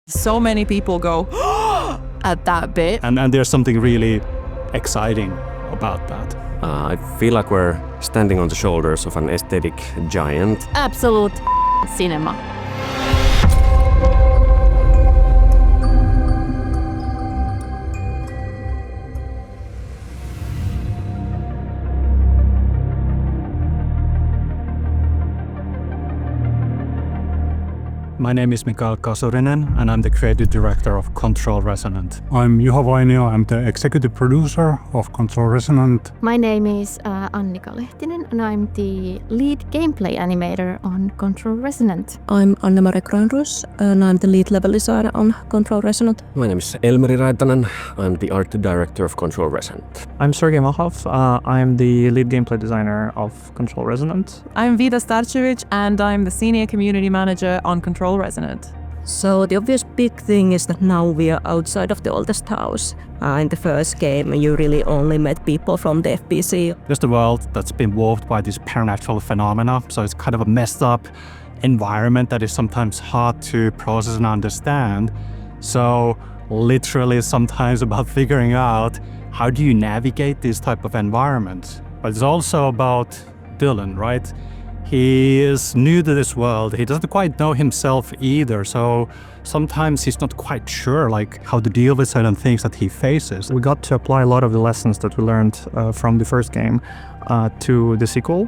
So many people go at that bit. And there's something really exciting about that. I feel like we're standing on the shoulders of an aesthetic giant. Absolute cinema. My name is Mikael Kasurinen, and I'm the creative director of Control Resonant. I'm Juho Vainio. I'm the executive producer of Control Resonant. My name is Annika Lehtinen, and I'm the lead gameplay animator on Control Resonant. I'm Anne-Mari Granrus, and I'm the lead level designer on Control Resonant. My name is Elmeri Raitanen. I'm the art director of Control Resonant. I'm Sergei Mahov. I'm the lead gameplay designer of Control Resonant. I'm Vida Starcevic, and I'm the senior community manager on Control Resonant. So the obvious big thing is that now we are outside of the oldest house. In the first game, you really only met people from the FBC. Just a world that's been warped by these supernatural phenomena, so it's kind of a messed up environment that is sometimes hard to process and understand. So literally sometimes about figuring out how do you navigate this type of environment. But it's also about Dylan, right? He is new to this world. He doesn't quite know himself either. So sometimes he's not quite sure how to deal with certain things that he faces. We got to apply a lot of the lessons that we learned from the first game to the sequel.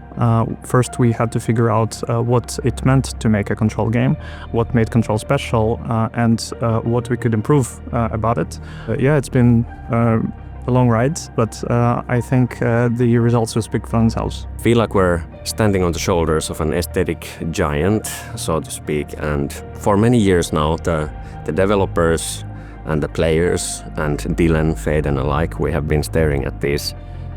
First, we had to figure out what it meant to make a Control game, what made Control special, and what we could improve about it. It's been a long ride, but I think the results will speak for themselves. I feel like we're standing on the shoulders of an aesthetic giant, so to speak, and for many years now, the developers and the players and Dylan Faden alike, we have been staring at these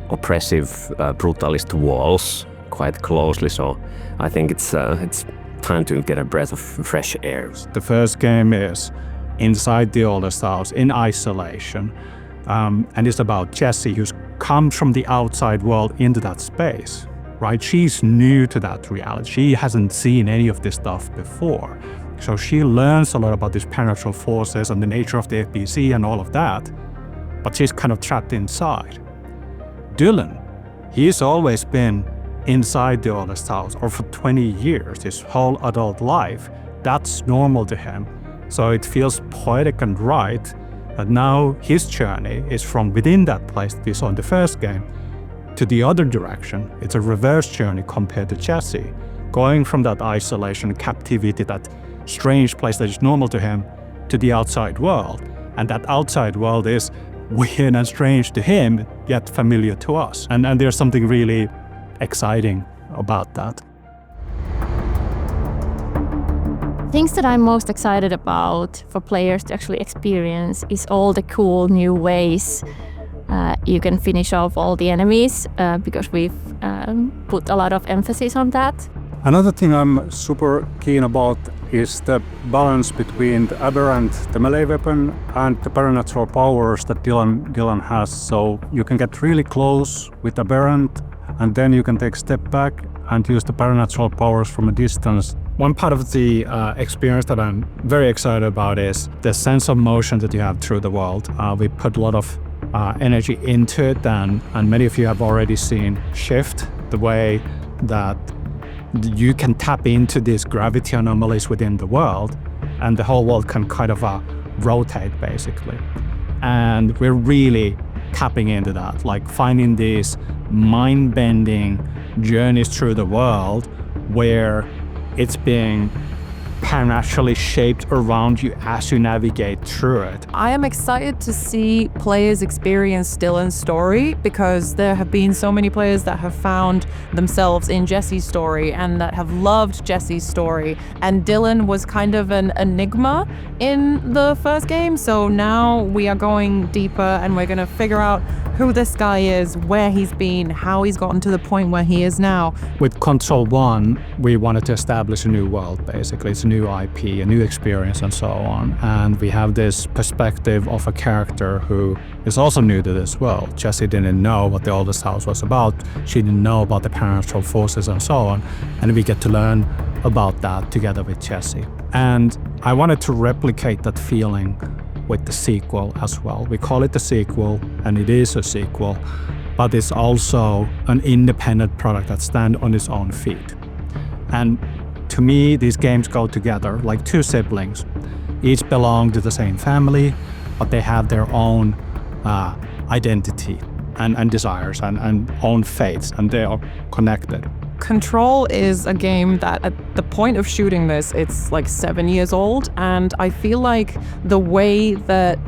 oppressive, brutalist walls quite closely, so I think it's time to get a breath of fresh air. The first game is inside the oldest house, in isolation. And it's about Jessie, who's come from the outside world into that space, right? She's new to that reality. She hasn't seen any of this stuff before. So she learns a lot about these supernatural forces and the nature of the FBC and all of that, but she's kind of trapped inside. Dylan, he's always been inside the oldest house, or for 20 years, his whole adult life. That's normal to him. So it feels poetic and right. But now his journey is from within that place that we saw in the first game to the other direction. It's a reverse journey compared to Jessie, going from that isolation, captivity, that strange place that is normal to him, to the outside world. And that outside world is weird and strange to him, yet familiar to us. And there's something really exciting about that. Things that I'm most excited about for players to actually experience is all the cool new ways you can finish off all the enemies, because we've put a lot of emphasis on that. Another thing I'm super keen about is the balance between the aberrant, the melee weapon, and the supernatural powers that Dylan has. So you can get really close with aberrant, and then you can take a step back and use the supernatural powers from a distance. One part of the experience that I'm very excited about is the sense of motion that you have through the world. We put a lot of energy into it, and many of you have already seen Shift, the way that you can tap into these gravity anomalies within the world, and the whole world can kind of rotate, basically. And we're really tapping into that, finding these mind-bending journeys through the world where it's being naturally shaped around you as you navigate through it. I am excited to see players experience Dylan's story, because there have been so many players that have found themselves in Jessie's story and that have loved Jessie's story. And Dylan was kind of an enigma in the first game, so now we are going deeper and we're going to figure out who this guy is, where he's been, how he's gotten to the point where he is now. With Control 1, we wanted to establish a new world, basically. It's a new IP, a new experience, and so on. And we have this perspective of a character who is also new to this world. Jessie didn't know what the oldest house was about. She didn't know about the supernatural forces and so on. And we get to learn about that together with Jesse. And I wanted to replicate that feeling with the sequel as well. We call it a sequel, and it is a sequel, but it's also an independent product that stands on its own feet. And to me, these games go together like two siblings. Each belong to the same family, but they have their own identity and desires and own fates, and they are connected. Control is a game that at the point of shooting this, it's like 7 years old, and I feel like the way that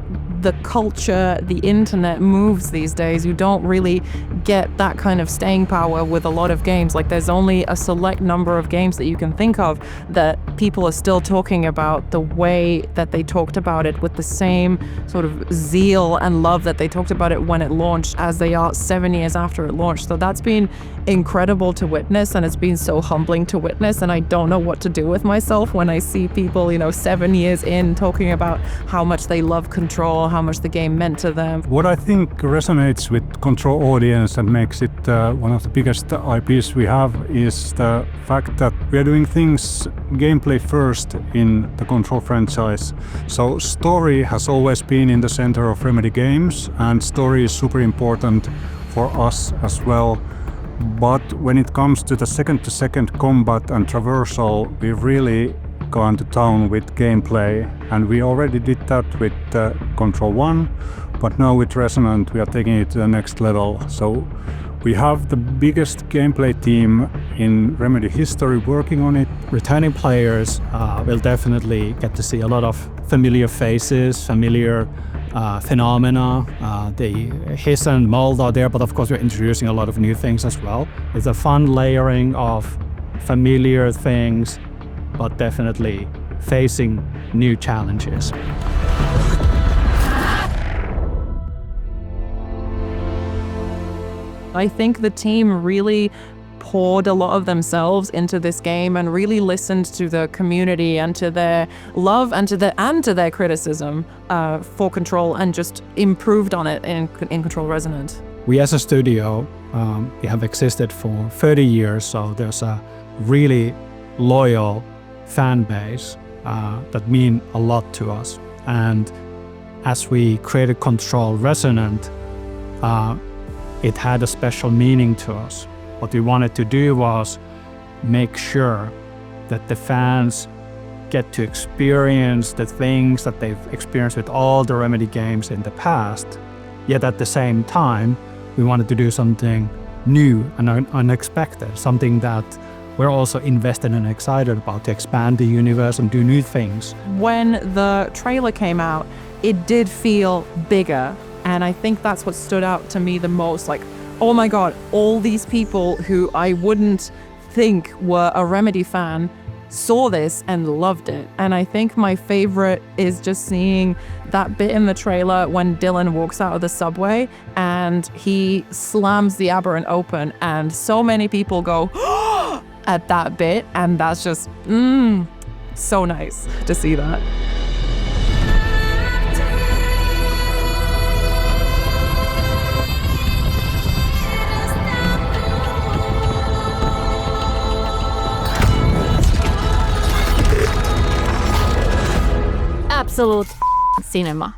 the culture, the internet moves these days, you don't really get that kind of staying power with a lot of games. Like there's only a select number of games that you can think of that people are still talking about the way that they talked about it, with the same sort of zeal and love that they talked about it when it launched as they are 7 years after it launched. So that's been incredible to witness, and it's been so humbling to witness, and I don't know what to do with myself when I see people, 7 years in talking about how much they love Control, how much the game meant to them. What I think resonates with Control audience and makes it one of the biggest IPs we have is the fact that we are doing things gameplay first in the Control franchise. So story has always been in the center of Remedy games, and story is super important for us as well. But when it comes to the second-to-second combat and traversal, we've really gone to town with gameplay, and we already did that with Control 1, but now with Resonant we are taking it to the next level. So we have the biggest gameplay team in Remedy history working on it. Returning players will definitely get to see a lot of familiar faces, familiar phenomena. The hiss and mold are there, but of course we're introducing a lot of new things as well. It's a fun layering of familiar things, but definitely facing new challenges. I think the team really poured a lot of themselves into this game and really listened to the community and to their love and to their criticism for Control, and just improved on it in Control Resonant. We as a studio, we have existed for 30 years, so there's a really loyal fan base that mean a lot to us. And as we created Control Resonant, it had a special meaning to us. What we wanted to do was make sure that the fans get to experience the things that they've experienced with all the Remedy games in the past, yet at the same time, we wanted to do something new and unexpected, something that we're also invested and excited about, to expand the universe and do new things. When the trailer came out, it did feel bigger, and I think that's what stood out to me the most. Like, oh my god, all these people who I wouldn't think were a Remedy fan saw this and loved it. And I think my favorite is just seeing that bit in the trailer when Dylan walks out of the subway and he slams the aberrant open, and so many people go at that bit, and that's just so nice to see that. Absolute cinema.